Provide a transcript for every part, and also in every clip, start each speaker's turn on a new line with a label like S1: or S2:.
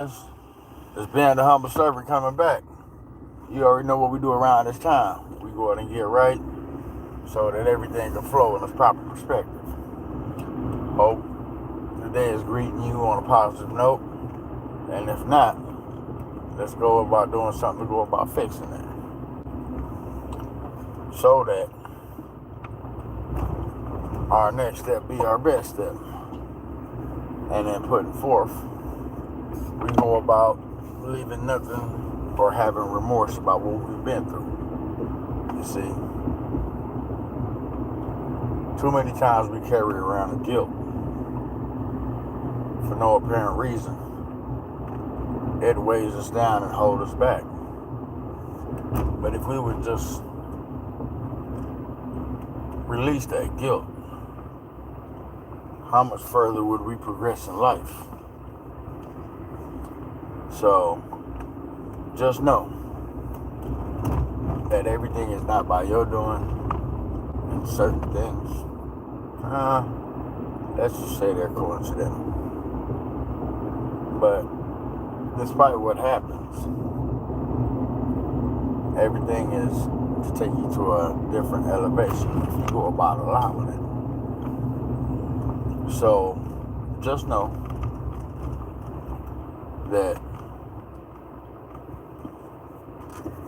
S1: It's been the humble servant coming back. You already know what we do around this time. We go out and get right so that everything can flow in its proper perspective. Hope today is greeting you on a positive note. And if not, let's go about doing something to go about fixing it. So that our next step be our best step. And then putting forth, we go about leaving nothing or having remorse about what we've been through. You see, too many times we carry around the guilt for no apparent reason. It weighs us down and holds us back. But if we would just release that guilt, how much further would we progress in life? So, just know that everything is not by your doing, and certain things, let's just say they're coincidental. But despite what happens, everything is to take you to a different elevation if you go about allowing it. So, just know that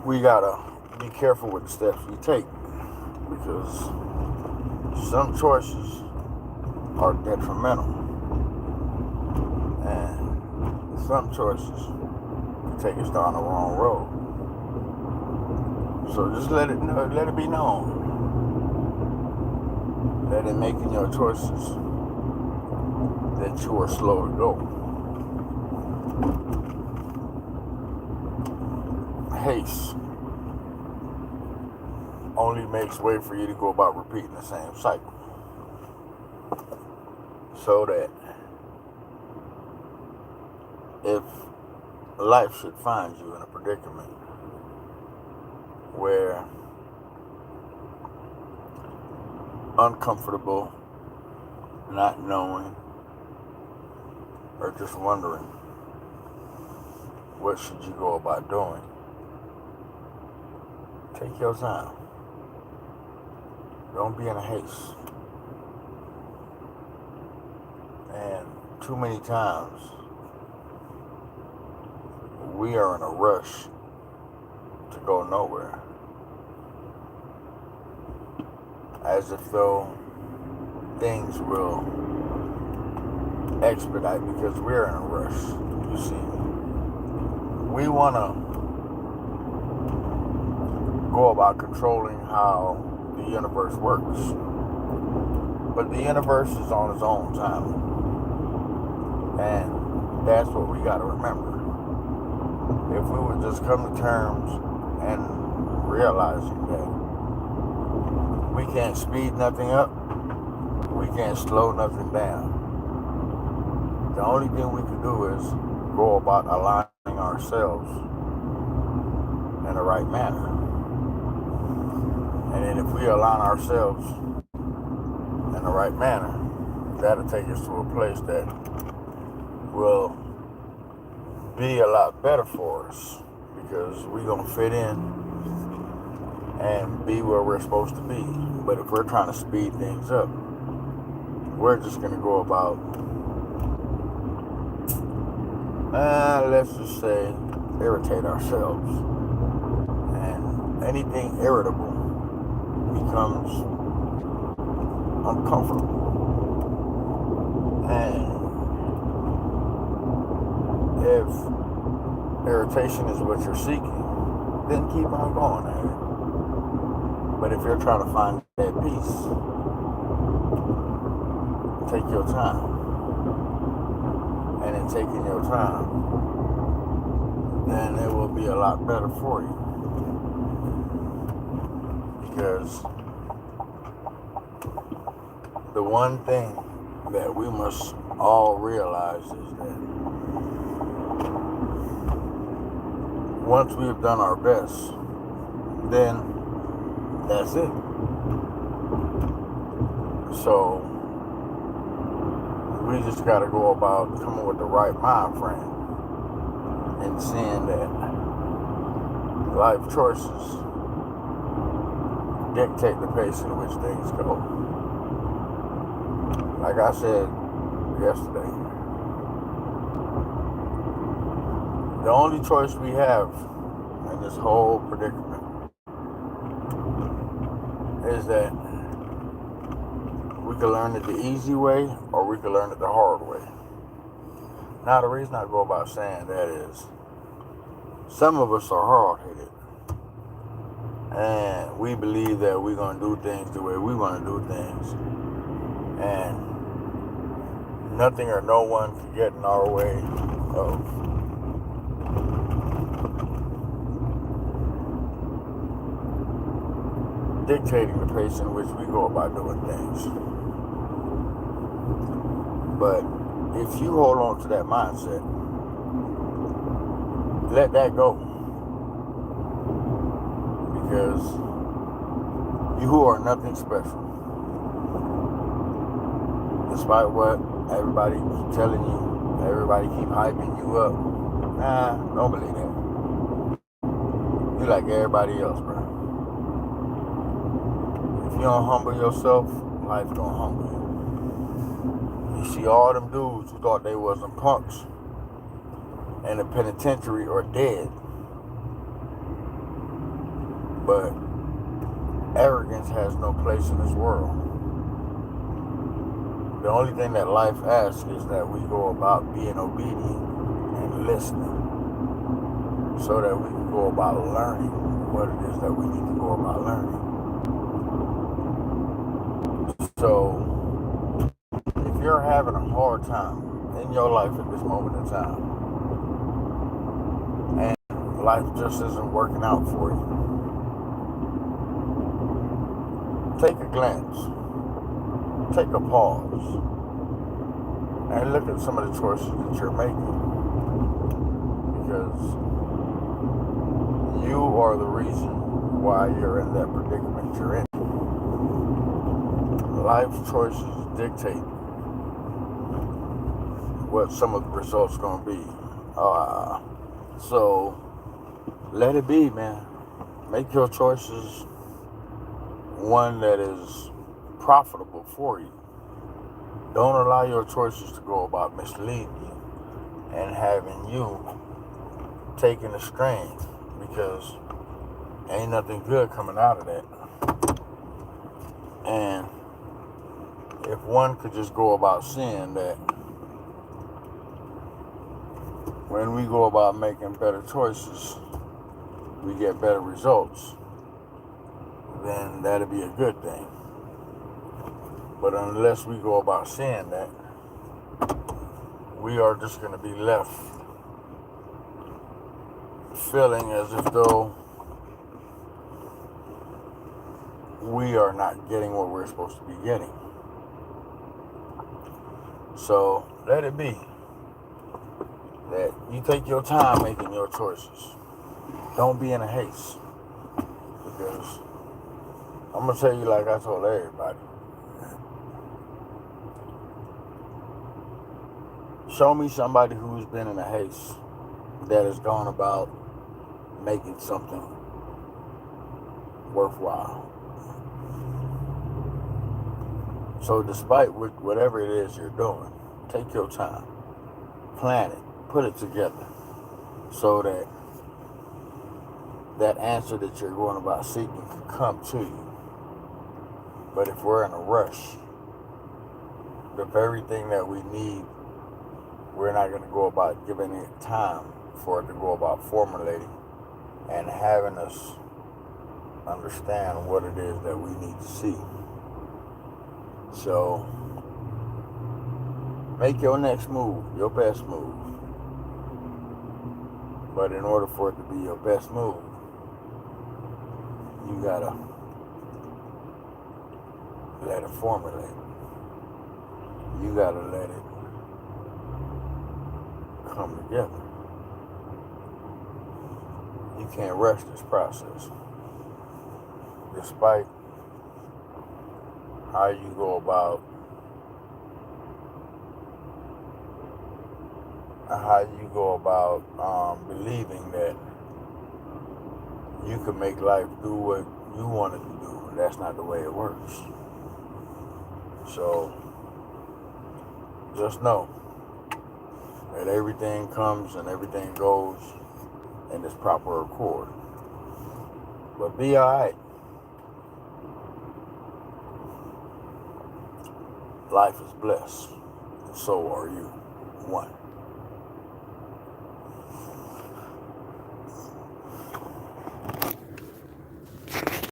S1: we gotta be careful with the steps we take, because some choices are detrimental and some choices can take us down the wrong road. So just let it be known that in making your choices that you are slow to go. Haste only makes way for you to go about repeating the same cycle. So that if life should find you in a predicament where uncomfortable, not knowing, or just wondering what should you go about doing, take your time. Don't be in a haste. And too many times we are in a rush to go nowhere, as if though things will expedite because we're in a rush. You see, we want to go about controlling how the universe works, but the universe is on its own time, and that's what we got to remember. If we would just come to terms and realizing that we can't speed nothing up, we can't slow nothing down. The only thing we can do is go about aligning ourselves in the right manner. And then if we align ourselves in the right manner, that'll take us to a place that will be a lot better for us, because we're going to fit in and be where we're supposed to be. But if we're trying to speed things up, we're just going to go about, let's just say, irritate ourselves. And anything irritable becomes uncomfortable. And if irritation is what you're seeking, then keep on going at it. But if you're trying to find that peace, take your time. And in taking your time, then it will be a lot better for you. Because the one thing that we must all realize is that once we've done our best, then that's it. So we just got to go about coming with the right mind frame and seeing that life choices dictate the pace in which things go. Like I said yesterday, the only choice we have in this whole predicament is that we can learn it the easy way or we can learn it the hard way. Now, the reason I go about saying that is some of us are hard-headed and we believe that we're going to do things the way we want to do things, and nothing or no one can get in our way of dictating the pace in which we go about doing things. But if you hold on to that mindset, let that go, because you are nothing special. Despite what everybody keep telling you, everybody keep hyping you up. Nah, don't believe that. You like everybody else, bro. If you don't humble yourself, life gonna humble you. You see all them dudes who thought they wasn't punks in the penitentiary are dead. But arrogance has no place in this world. The only thing that life asks is that we go about being obedient and listening, so that we can go about learning what it is that we need to go about learning. So, if you're having a hard time in your life at this moment in time, and life just isn't working out for you, take a glance, take a pause, and look at some of the choices that you're making, because you are the reason why you're in that predicament you're in. Life choices dictate what some of the results going to be. So let it be, man. Make your choices one that is profitable for you. Don't allow your choices to go about misleading you and having you taking a strain, because ain't nothing good coming out of that. And if one could just go about seeing that when we go about making better choices, we get better results, then that'd be a good thing. But unless we go about seeing that, we are just going to be left feeling as if though we are not getting what we're supposed to be getting. So let it be that you take your time making your choices. Don't be in a haste, because I'm going to tell you like I told everybody. Show me somebody who's been in a haste that has gone about making something worthwhile. So despite whatever it is you're doing, take your time, plan it, put it together, so that that answer that you're going about seeking can come to you. But if we're in a rush, the very thing that we need, we're not going to go about giving it time for it to go about formulating and having us understand what it is that we need to see. So, make your next move your best move. But in order for it to be your best move, you gotta let it formulate. You gotta let it come together. You can't rush this process. Despite how you go about believing that you can make life do what you want it to do. And that's not the way it works. So just know that everything comes and everything goes in its proper accord. But be alright. Life is blessed. And so are you. One.